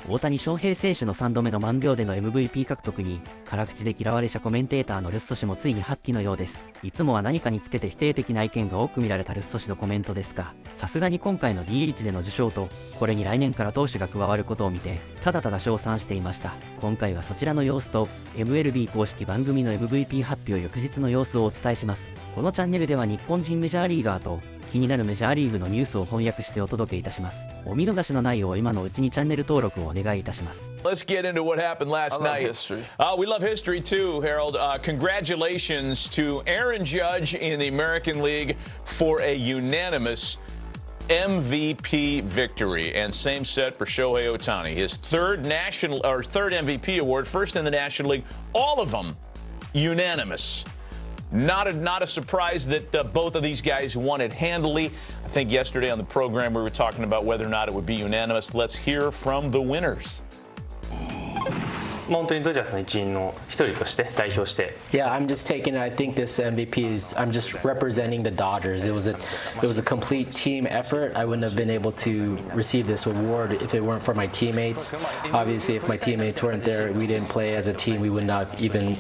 大谷翔平選手の3度目の満票での MVP 獲得に辛口で嫌われ者コメンテーターのルッソ氏もついに発揮のようです。いつもは何かにつけて否定的な意見が多く見られたルッソ氏のコメントですが、さすがに今回の DH での受賞とこれに来年から投手が加わることを見てただただ称賛していました。今回はそちらの様子と MLB 公式番組の MVP 発表翌日の様子をお伝えします。このチャンネルでは日本人メジャーリーガーと気になるメジャーリーグのニュースを翻訳してお届けいたします。お見逃しのないよう今のうちにチャンネル登録をお願いいたします。Let's get into what happened last night. History. We love history too, Harold. Congratulations to Aaron Judge in the American League for a unanimous MVP victory, and same set for Shohei Ohtani, his third MVP award, first in the National League. All of them unanimous. Not a surprise that both of these guys won it handily. I think yesterday on the program we were talking about whether or not it would be unanimous. Let's hear from the winners. 本当にドジャースの一員の一人として代表して。Yeah, I'm just taking. I think this MVP is. I'm just representing the Dodgers. It was a complete team effort. I wouldn't have been able to receive this award if it weren't for my teammates. Obviously, if my teammates weren't there, we didn't play as a team. We would not even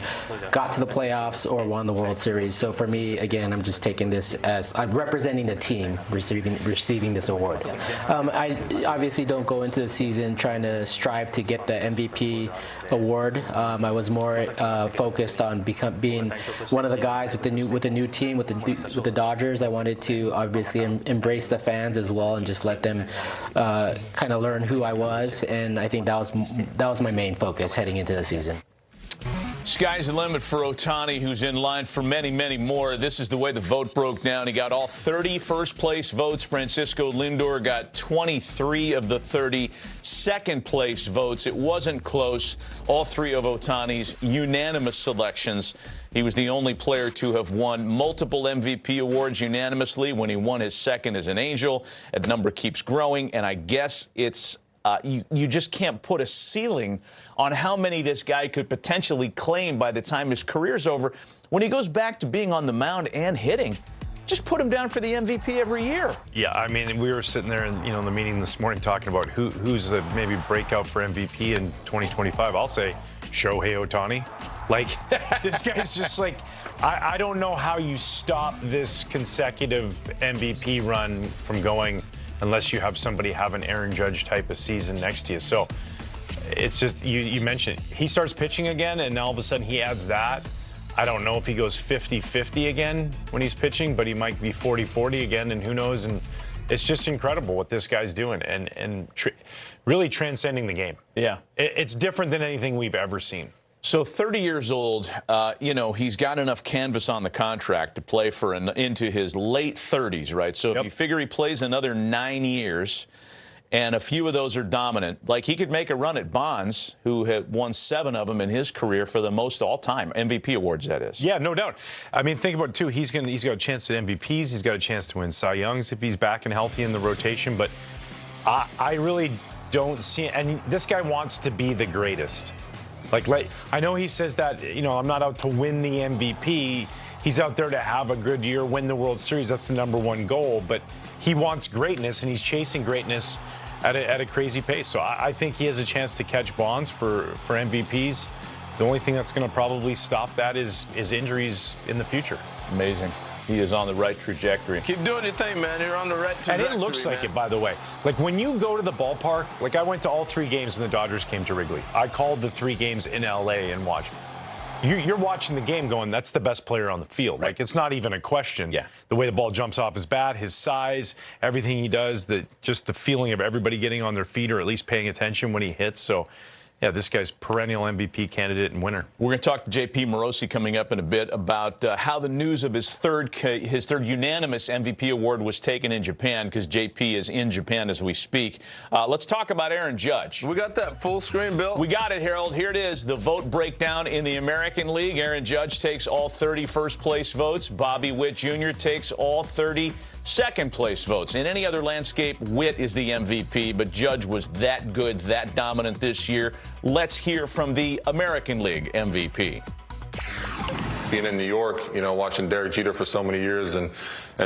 got to the playoffs or won the World Series. So for me, again, I'm just taking this as I'm representing the team receiving this award. I obviously don't go into the season trying to strive to get the MVP award. I was more focused on being one of the guys with the new team with the Dodgers. I wanted to obviously embrace the fans as well and just let them kind of learn who I was, and I think that was my main focus heading into the season. Sky's the limit for Ohtani, who's in line for many, many more. This is the way the vote broke down. He got all 30 first-place votes. Francisco Lindor got 23 of the 30 second-place votes. It wasn't close. All three of Ohtani's unanimous selections. He was the only player to have won multiple MVP awards unanimously when he won his second as an Angel. That number keeps growing, and I guess it's you just can't put a ceiling on how many this guy could potentially claim by the time his career's over. When he goes back to being on the mound and hitting, just put him down for the MVP every year. Yeah, I mean, we were sitting there in the meeting this morning talking about who's the maybe breakout for MVP in 2025. I'll say Shohei Ohtani. Like, this guy's just like, I don't know how you stop this consecutive MVP run from going unless you have somebody have an Aaron Judge type of season next to you. So it's just, you mentioned it. He starts pitching again, and all of a sudden he adds that. I don't know if he goes 50-50 again when he's pitching, but he might be 40-40 again, and who knows. And it's just incredible what this guy's doing and really transcending the game. Yeah. It's different than anything we've ever seen. So 30 years old, he's got enough canvas on the contract to play for into his late 30s, right? So if you figure he plays another 9 years, and a few of those are dominant, like he could make a run at Bonds, who had won 7 of them in his career for the most all-time MVP awards, that is. Yeah, no doubt. I mean, think about it, too. He's got a chance at MVPs. He's got a chance to win Cy Youngs if he's back and healthy in the rotation. But I really don't see, and this guy wants to be the greatest. Like I know he says that, I'm not out to win the MVP. He's out there to have a good year, win the World Series. That's the #1 goal. But he wants greatness, and he's chasing greatness at a crazy pace. So I think he has a chance to catch Bonds for MVPs. The only thing that's going to probably stop that is injuries in the future. Amazing. He is on the right trajectory. Keep doing your thing, man. You're on the right trajectory. And it looks like it, by the way. Like, when you go to the ballpark, like I went to all 3 games when the Dodgers came to Wrigley. I called the 3 games in LA and watched. You're watching the game going, that's the best player on the field. Right. Like, it's not even a question. Yeah. The way the ball jumps off his bat, his size, everything he does, just the feeling of everybody getting on their feet or at least paying attention when he hits. So, yeah, this guy's perennial MVP candidate and winner. We're going to talk to J.P. Morosi coming up in a bit about how the news of his third unanimous MVP award was taken in Japan, because J.P. is in Japan as we speak. Let's talk about Aaron Judge. We got that full screen, Bill. We got it, Harold. Here it is, the vote breakdown in the American League. Aaron Judge takes all 30 first-place votes. Bobby Witt Jr. takes all 30 second-place votes. In any other landscape, Witt is the MVP, but Judge was that good, that dominant this year. Let's hear from the American League MVP. Being in New York, watching Derek Jeter for so many years and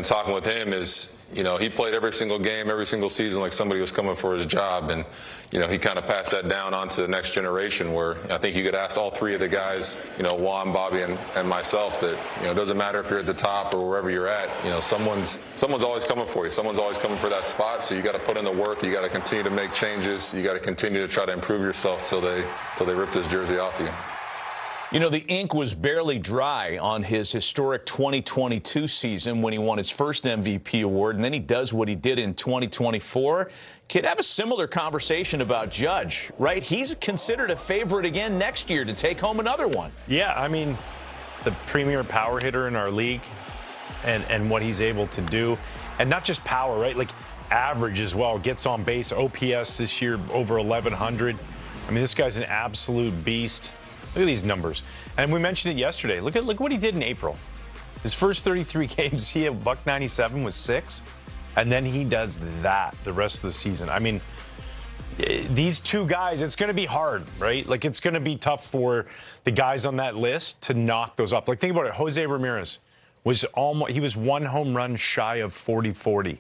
talking with him is You know, he played every single game, every single season like somebody was coming for his job. And, you know, he kind of passed that down onto the next generation where I think you could ask all three of the guys, you know, Juan, Bobby, and myself that, you know, it doesn't matter if you're at the top or wherever you're at, you know, someone's always coming for you. Someone's always coming for that spot. So you got to put in the work. You got to continue to make changes. You got to continue to try to improve yourself till they rip this jersey off you. You know, the ink was barely dry on his historic 2022 season when he won his first MVP award, and then he does what he did in 2024. Could have a similar conversation about Judge, right? He's considered a favorite again next year to take home another one. Yeah, I mean, the premier power hitter in our league and what he's able to do. And not just power, right? Like average as well. Gets on base, OPS this year over 1,100. I mean, this guy's an absolute beast. Look at these numbers. And we mentioned it yesterday. Look what he did in April. His first 33 games, he had $197 with 6. And then he does that the rest of the season. I mean, these two guys, it's going to be hard, right? Like, it's going to be tough for the guys on that list to knock those off. Like, think about it. Jose Ramirez was he was one home run shy of 40-40,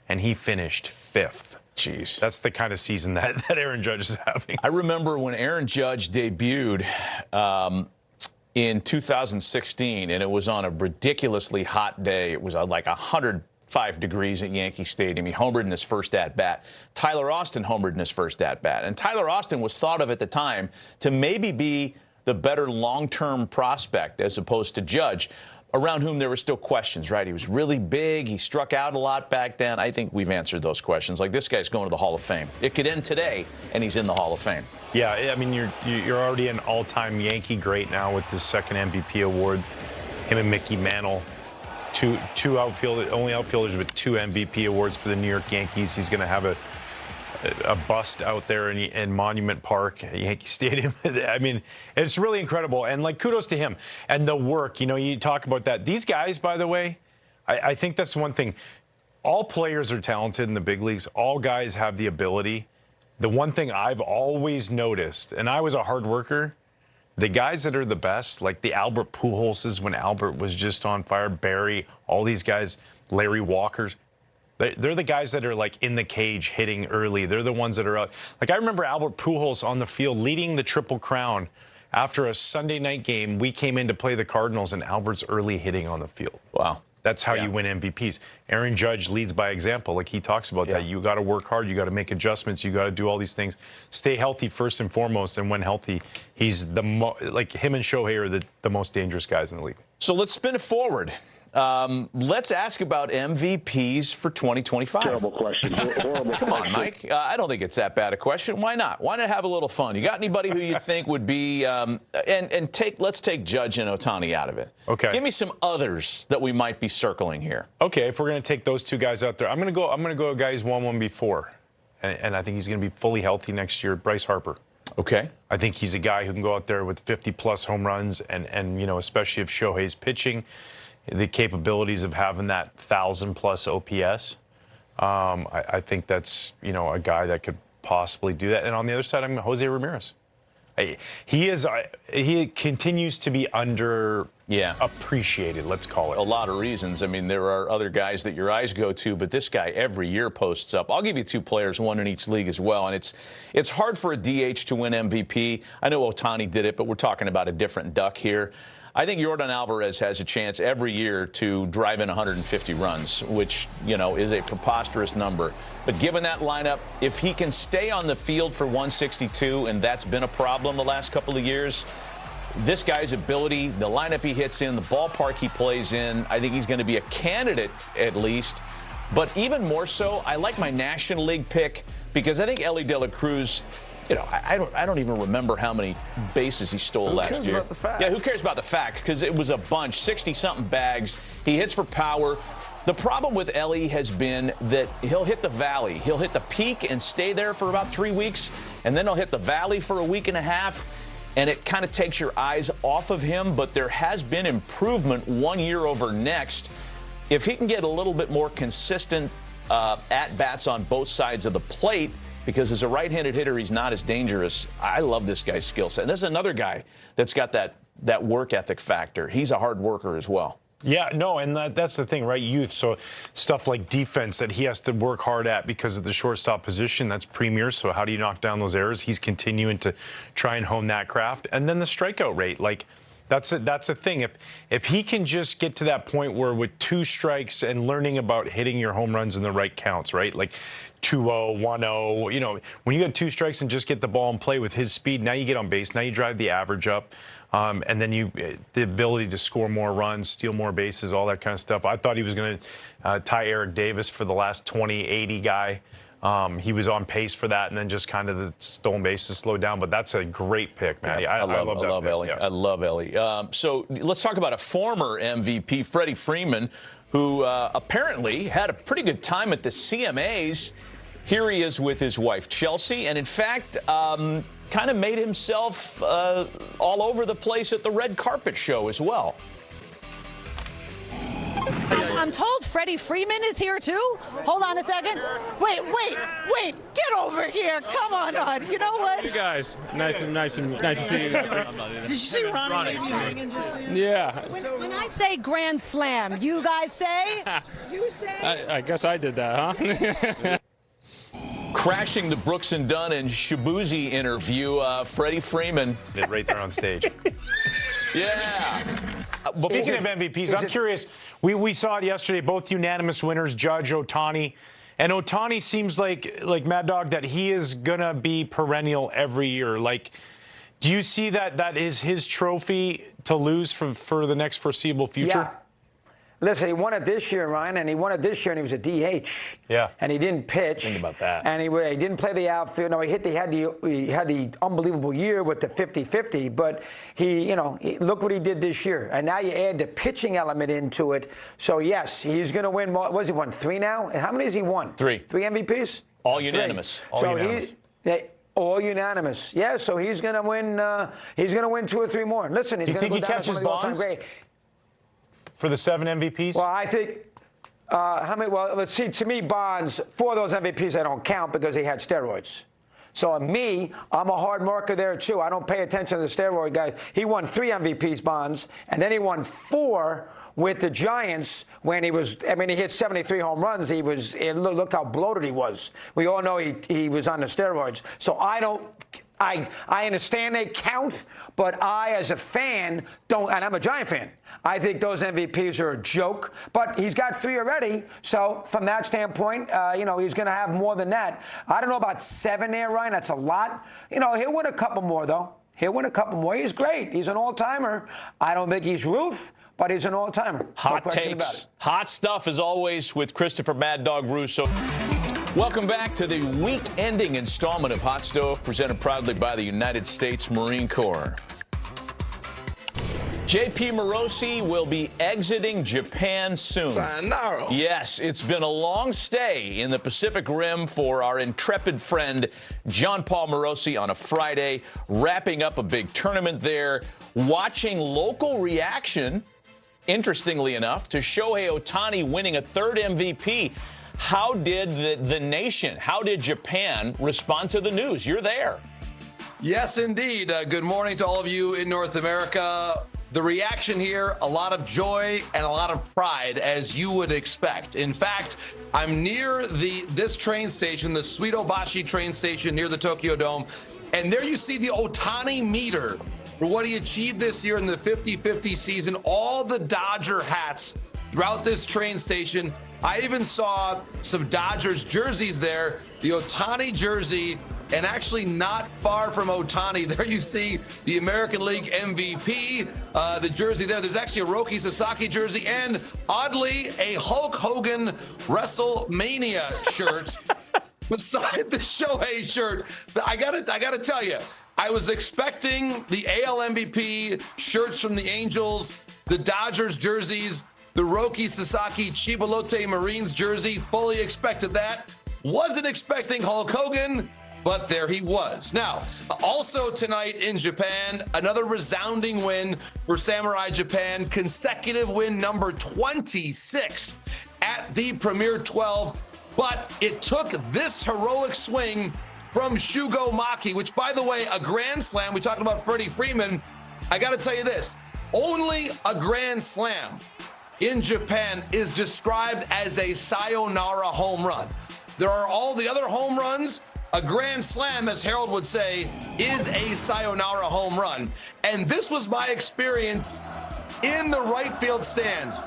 and he finished 5th. Jeez. That's the kind of season that Aaron Judge is having. I remember when Aaron Judge debuted in 2016, and it was on a ridiculously hot day. It was like 105 degrees at Yankee Stadium. He homered in his first at-bat. Tyler Austin homered in his first at-bat. And Tyler Austin was thought of at the time to maybe be the better long-term prospect as opposed to Judge, around whom there were still questions, right? He was really big. He struck out a lot back then. I think we've answered those questions. Like, this guy's going to the Hall of Fame. It could end today, and he's in the Hall of Fame. Yeah, I mean, you're already an all-time Yankee great now with this second MVP award. Him and Mickey Mantle, only outfielders with 2 MVP awards for the New York Yankees. He's going to have a bust out there in Monument Park, Yankee Stadium. I mean, it's really incredible. And, like, kudos to him. And the work, you know, you talk about that. These guys, by the way, I think that's one thing. All players are talented in the big leagues. All guys have the ability. The one thing I've always noticed, and I was a hard worker, the guys that are the best, like the Albert Pujolses when Albert was just on fire, Barry, all these guys, Larry Walkers, they're the guys that are, like, in the cage hitting early. They're the ones that are out. Like, I remember Albert Pujols on the field leading the Triple Crown after a Sunday night game. We came in to play the Cardinals, and Albert's early hitting on the field. Wow. That's how you win MVPs. Aaron Judge leads by example. Like, he talks about that. You got to work hard. You got to make adjustments. You got to do all these things. Stay healthy first and foremost. And when healthy, he's like, him and Shohei are the most dangerous guys in the league. So let's spin it forward. Let's ask about MVPs for 2025. Terrible question. Horrible. Come on, Mike. I don't think it's that bad a question. Why not? Why not have a little fun? You got anybody who you think would be let's take Judge and Ohtani out of it. Okay. Give me some others that we might be circling here. Okay, if we're going to take those two guys out there, I'm going to go a guy who's won one before, and I think he's going to be fully healthy next year. Bryce Harper. Okay. I think he's a guy who can go out there with 50-plus home runs, and you know, especially if Shohei's pitching, the capabilities of having that 1,000-plus OPS. I think that's, you know, a guy that could possibly do that. And on the other side, I'm Jose Ramirez. He continues to be appreciated, let's call it. A lot of reasons. I mean, there are other guys that your eyes go to, but this guy every year posts up. I'll give you 2 players, one in each league as well. And it's hard for a DH to win MVP. I know Ohtani did it, but we're talking about a different duck here. I think Yordan Alvarez has a chance every year to drive in 150 runs, which, you know, is a preposterous number. But given that lineup, if he can stay on the field for 162, and that's been a problem the last couple of years, this guy's ability, the lineup he hits in, the ballpark he plays in, I think he's going to be a candidate at least. But even more so, I like my National League pick because I think Elly De La Cruz, you know, I don't even remember how many bases he stole last year. Who cares about the facts? Yeah, who cares about the facts? Because it was a bunch, 60-something bags. He hits for power. The problem with Elly has been that he'll hit the valley. He'll hit the peak and stay there for about 3 weeks, and then he'll hit the valley for a week and a half, and it kind of takes your eyes off of him. But there has been improvement one year over next. If he can get a little bit more consistent at-bats on both sides of the plate, because as a right-handed hitter, he's not as dangerous. I love this guy's skill set. And this is another guy that's got that work ethic factor. He's a hard worker as well. Yeah, no, and that's the thing, right? Youth, so stuff like defense that he has to work hard at because of the shortstop position, that's premier. So how do you knock down those errors? He's continuing to try and hone that craft. And then the strikeout rate, like that's a thing. If he can just get to that point where with 2 strikes and learning about hitting your home runs in the right counts, right? Like 2-0, 1-0, you know, when you get 2 strikes and just get the ball and play with his speed, now you get on base, now you drive the average up. And then the ability to score more runs, steal more bases, all that kind of stuff. I thought he was going to tie Eric Davis for the last 20-80 guy. He was on pace for that, and then just kind of the stolen bases slowed down. But that's a great pick, man. Yeah, I love Ellie. Yeah. I love Ellie. So let's talk about a former MVP, Freddie Freeman, who apparently had a pretty good time at the CMAs. Here he is with his wife, Chelsea, and in fact, kind of made himself all over the place at the red carpet show as well. I'm told Freddie Freeman is here too. Hold on a second. Wait. Get over here. Come on. You know what? Hey guys, nice to see you guys. Did you see Ronnie? Yeah. When I say grand slam, you guys say? You say? I guess I did that, huh? Crashing the Brooks and Dunn and Shabuzi interview, Freddie Freeman. Right there on stage. Yeah. Speaking of MVPs, I'm curious. We saw it yesterday, both unanimous winners, Judge, Ohtani. And Ohtani seems like Mad Dog, that he is going to be perennial every year. Like, do you see that is his trophy to lose for the next foreseeable future? Yeah. Listen, he won it this year, Ryan, and he won it this year, and he was a DH. Yeah. And he didn't pitch. Think about that. And he didn't play the outfield. No, he had the unbelievable year with the 50-50, but look what he did this year. And now you add the pitching element into it. So, yes, he's going to win. What has he won, 3 now? How many has he won? 3. 3 MVPs? All unanimous. All unanimous. Yeah, so he's going to win. He's going to win 2 or 3 more. Listen, he's going to go down as one of the all-time great. For the 7 MVPs? Well, I think how many? Well, let's see. To me, Bonds, 4 of those MVPs I don't count because he had steroids. So I'm a hard marker there too. I don't pay attention to the steroid guys. He won 3 MVPs, Bonds, and then he won 4 with the Giants when he was. I mean, he hit 73 home runs. Look how bloated he was. We all know he was on the steroids. So I don't. I understand they count, but I, as a fan, don't, and I'm a Giant fan. I think those MVPs are a joke, but he's got 3 already. So from that standpoint, he's going to have more than that. I don't know about 7 there, Ryan. That's a lot. He'll win a couple more, though. He'll win a couple more. He's great. He's an all-timer. I don't think he's Ruth, but he's an all-timer. Hot takes. Hot stuff, as always, with Christopher Mad Dog Russo. Welcome back to the week-ending installment of Hot Stove, presented proudly by the United States Marine Corps. JP Morosi will be exiting Japan soon. Yes, it's been a long stay in the Pacific Rim for our intrepid friend John Paul Morosi on a Friday, wrapping up a big tournament there, watching local reaction, interestingly enough, to Shohei Ohtani winning a 3rd MVP. How did the nation, how did Japan respond to the news? You're there. Yes, indeed. Good morning to all of you in North America. The reaction here, a lot of joy and a lot of pride, as you would expect. In fact, I'm near this train station, the Suidobashi train station near the Tokyo Dome, and there you see the Ohtani meter for what he achieved this year in the 50-50 season. All the Dodger hats throughout this train station. I even saw some Dodgers jerseys there, the Ohtani jersey, and actually not far from Ohtani, there you see the American League MVP, the jersey there. There's actually a Roki Sasaki jersey and, oddly, a Hulk Hogan WrestleMania shirt beside the Shohei shirt. I gotta tell you, I was expecting the AL MVP shirts from the Angels, the Dodgers jerseys, the Roki Sasaki Chibalote Marines jersey, fully expected that. Wasn't expecting Hulk Hogan, but there he was. Now, also tonight in Japan, another resounding win for Samurai Japan, consecutive win number 26 at the Premier 12, but it took this heroic swing from Shugo Maki, which, by the way, a grand slam. We talked about Freddie Freeman. I got to tell you this, only a grand slam in Japan is described as a sayonara home run. There are all the other home runs. A grand slam, as Harold would say, is a sayonara home run. And this was my experience in the right field stands.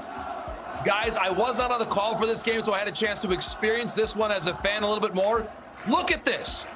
Guys, I was not on the call for this game, so I had a chance to experience this one as a fan a little bit more. Look at this.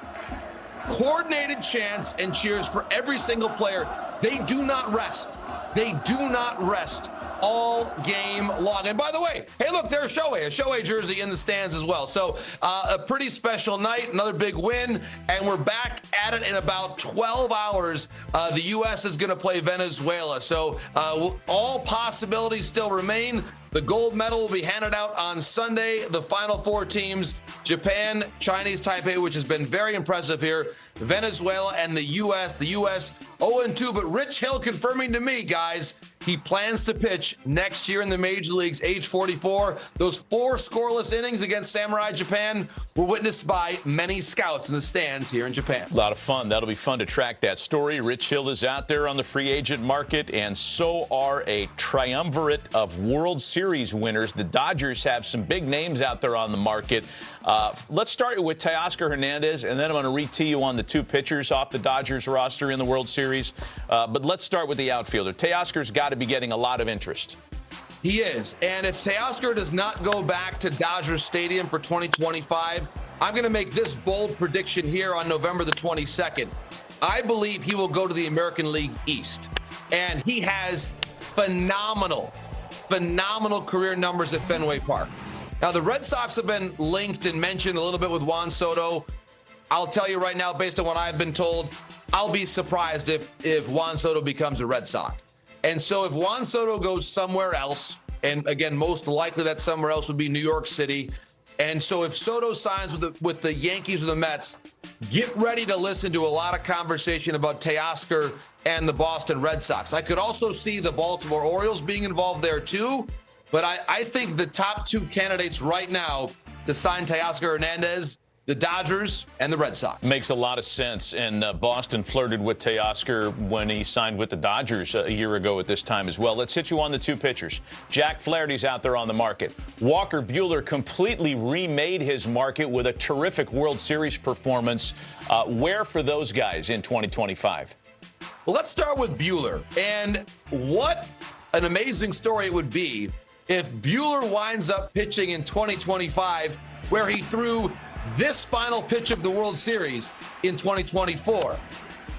Coordinated chants and cheers for every single player. They do not rest. They do not rest all game long. And by the way, hey, look, there's Shohei, a Shohei jersey in the stands as well. So a pretty special night, another big win, and we're back at it in about 12 hours. The U.S. is going to play Venezuela. So all possibilities still remain. The gold medal will be handed out on Sunday. The final four teams, Japan, Chinese Taipei, which has been very impressive here, Venezuela, and the U.S. The U.S. 0-2, but Rich Hill confirming to me, guys, he plans to pitch next year in the major leagues, age 44. Those 4 scoreless innings against Samurai Japan were witnessed by many scouts in the stands here in Japan. A lot of fun. That'll be fun to track that story. Rich Hill is out there on the free agent market, and so are a triumvirate of World Series winners. The Dodgers have some big names out there on the market. Let's start with Teoscar Hernandez, and then I'm going to re-tee you on the 2 pitchers off the Dodgers roster in the World Series. But let's start with the outfielder. Teoscar's got to be getting a lot of interest. He is. And if Teoscar does not go back to Dodger Stadium for 2025, I'm going to make this bold prediction here on November the 22nd. I believe he will go to the American League East. And he has phenomenal career numbers at Fenway Park. Now, the Red Sox have been linked and mentioned a little bit with Juan Soto. I'll tell you right now, based on what I've been told, I'll be surprised if Juan Soto becomes a Red Sox. And so if Juan Soto goes somewhere else, and again, most likely that somewhere else would be New York City. And so if Soto signs with the Yankees or the Mets, get ready to listen to a lot of conversation about Teoscar and the Boston Red Sox. I could also see the Baltimore Orioles being involved there too. But I think the top 2 candidates right now to sign Teoscar Hernandez, the Dodgers and the Red Sox. Makes a lot of sense. And Boston flirted with Teoscar when he signed with the Dodgers a year ago at this time as well. Let's hit you on the 2 pitchers. Jack Flaherty's out there on the market. Walker Buehler completely remade his market with a terrific World Series performance. Where for those guys in 2025? Well, let's start with Buehler. And what an amazing story it would be if Buehler winds up pitching in 2025 where he threw this final pitch of the World Series in 2024.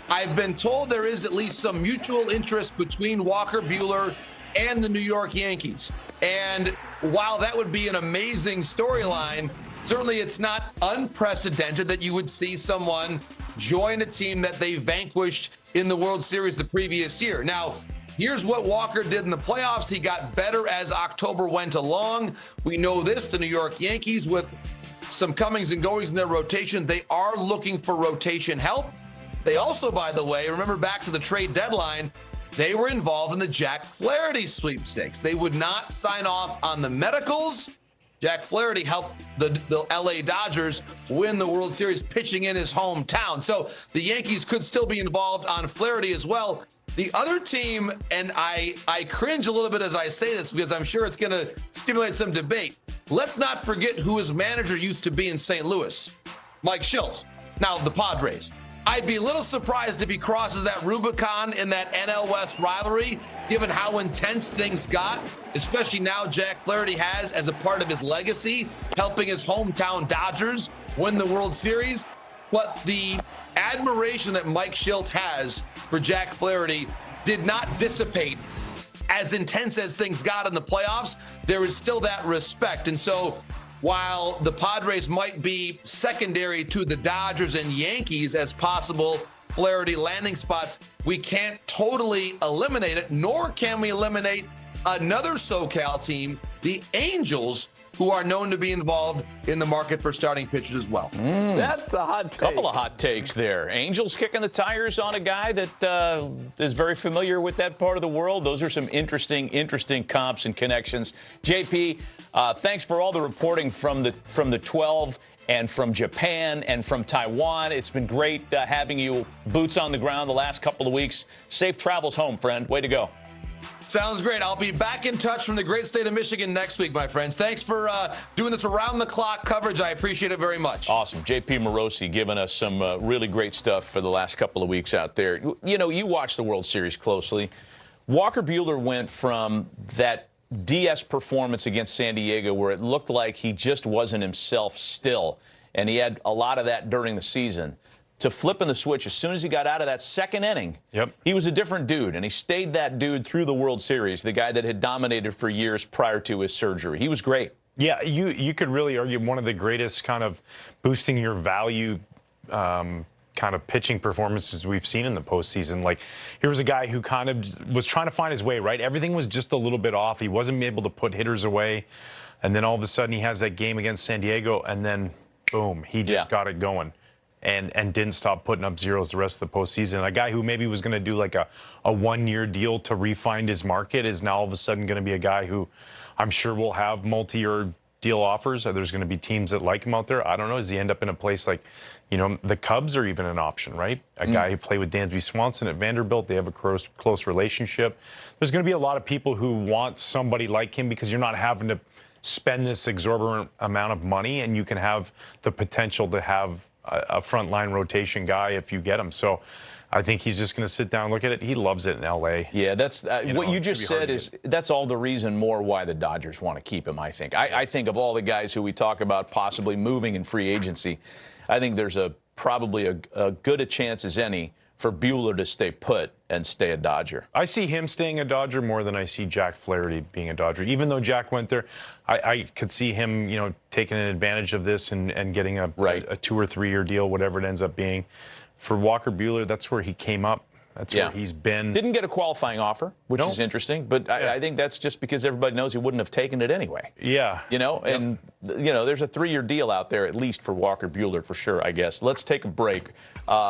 I've been told there is at least some mutual interest between Walker Buehler and the New York Yankees. And while that would be an amazing storyline, certainly it's not unprecedented that you would see someone join a team that they vanquished in the World Series the previous year. Now, here's what Walker did in the playoffs. He got better as October went along. We know this, the New York Yankees, with some comings and goings in their rotation, they are looking for rotation help. They also, by the way, remember back to the trade deadline, they were involved in the Jack Flaherty sweepstakes. They would not sign off on the medicals. Jack Flaherty helped the LA Dodgers win the World Series pitching in his hometown. So the Yankees could still be involved on Flaherty as well. The other team, and I cringe a little bit as I say this because I'm sure it's going to stimulate some debate. Let's not forget who his manager used to be in St. Louis, Mike Shildt. Now, the Padres. I'd be a little surprised if he crosses that Rubicon in that NL West rivalry, given how intense things got, especially now Jack Flaherty has, as a part of his legacy, helping his hometown Dodgers win the World Series. But the admiration that Mike Shildt has for Jack Flaherty did not dissipate. As intense as things got in the playoffs, there is still that respect. And so while the Padres might be secondary to the Dodgers and Yankees as possible Flaherty landing spots, we can't totally eliminate it, nor can we eliminate another SoCal team, the Angels, who are known to be involved in the market for starting pitchers as well. That's a hot take. Couple of hot takes there. Angels kicking the tires on a guy that is very familiar with that part of the world. Those are some interesting comps and connections. JP, thanks for all the reporting from the 12 and from Japan and from Taiwan. It's been great having you boots on the ground the last couple of weeks. Safe travels home, friend. Way to go. Sounds great. I'll be back in touch from the great state of Michigan next week, my friends. Thanks for doing this around-the-clock coverage. I appreciate it very much. Awesome. JP Morosi giving us some really great stuff for the last couple of weeks out there. You know, you watch the World Series closely. Walker Buehler went from that DS performance against San Diego where it looked like he just wasn't himself still, and he had a lot of that during the season, to flipping the switch as soon as he got out of that second inning. Yep. He was a different dude, and he stayed that dude through the World Series, the guy that had dominated for years prior to his surgery. He was great. Yeah, you could really argue one of the greatest kind of boosting your value kind of pitching performances we've seen in the postseason. Like, here was a guy who kind of was trying to find his way, right? Everything was just a little bit off. He wasn't able to put hitters away. And then all of a sudden he has that game against San Diego, and then boom, he just got it going. And didn't stop putting up zeros the rest of the postseason. A guy who maybe was going to do like a one-year deal to refine his market is now all of a sudden going to be a guy who I'm sure will have multi-year deal offers. There's going to be teams that like him out there. I don't know. Does he end up in a place like, you know, the Cubs are even an option, right? A guy who played with Dansby Swanson at Vanderbilt. They have a close relationship. There's going to be a lot of people who want somebody like him because you're not having to spend this exorbitant amount of money, and you can have the potential to have a frontline rotation guy if you get him. So I think he's just going to sit down and look at it. He loves it in L.A. Yeah, that's what you just said is that's all the reason more why the Dodgers want to keep him, I think. I think of all the guys who we talk about possibly moving in free agency, I think there's probably a good a chance as any for Buehler to stay put and stay a Dodger. I see him staying a Dodger more than I see Jack Flaherty being a Dodger. Even though Jack went there, I could see him, you know, taking an advantage of this and getting a 2 or 3 year deal, whatever it ends up being. For Walker Buehler, that's where he came up. That's where he's been. Didn't get a qualifying offer, which is interesting, but I think that's just because everybody knows he wouldn't have taken it anyway. Yeah. You know, and, you know, there's a 3-year deal out there, at least for Walker Buehler, for sure, I guess. Let's take a break.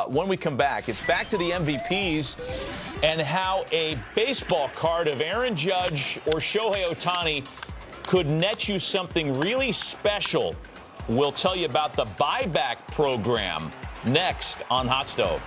When we come back, it's back to the MVPs and how a baseball card of Aaron Judge or Shohei Ohtani could net you something really special. We'll tell you about the buyback program next on Hot Stove.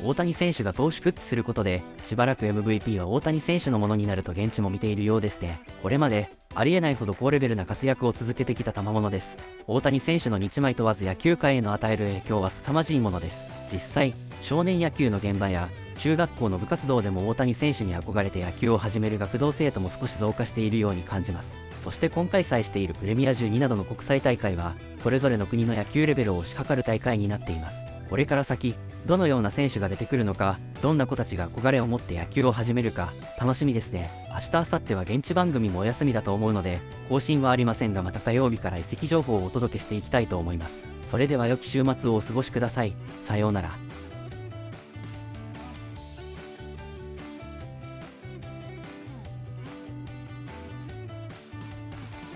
大谷選手が投手復帰することで、しばらく MVP は大谷選手のものになると現地も見ているようですね。これまでありえないほど高レベルな活躍を続けてきた賜物です。大谷選手の日米問わず野球界への与える影響は凄まじいものです。実際、少年野球の現場や中学校の部活動でも大谷選手に憧れて野球を始める学童生徒も少し増加しているように感じます。そして今開催しているプレミア12などの国際大会は、それぞれの国の野球レベルを推し量る大会になっています。これから先、どのような選手が出てくるのか、どんな子たちが憧れを持って野球を始めるか、楽しみですね。明日、明後日は現地番組もお休みだと思うので、更新はありませんが、また火曜日から移籍情報をお届けしていきたいと思います。それでは良き週末をお過ごしください。さようなら。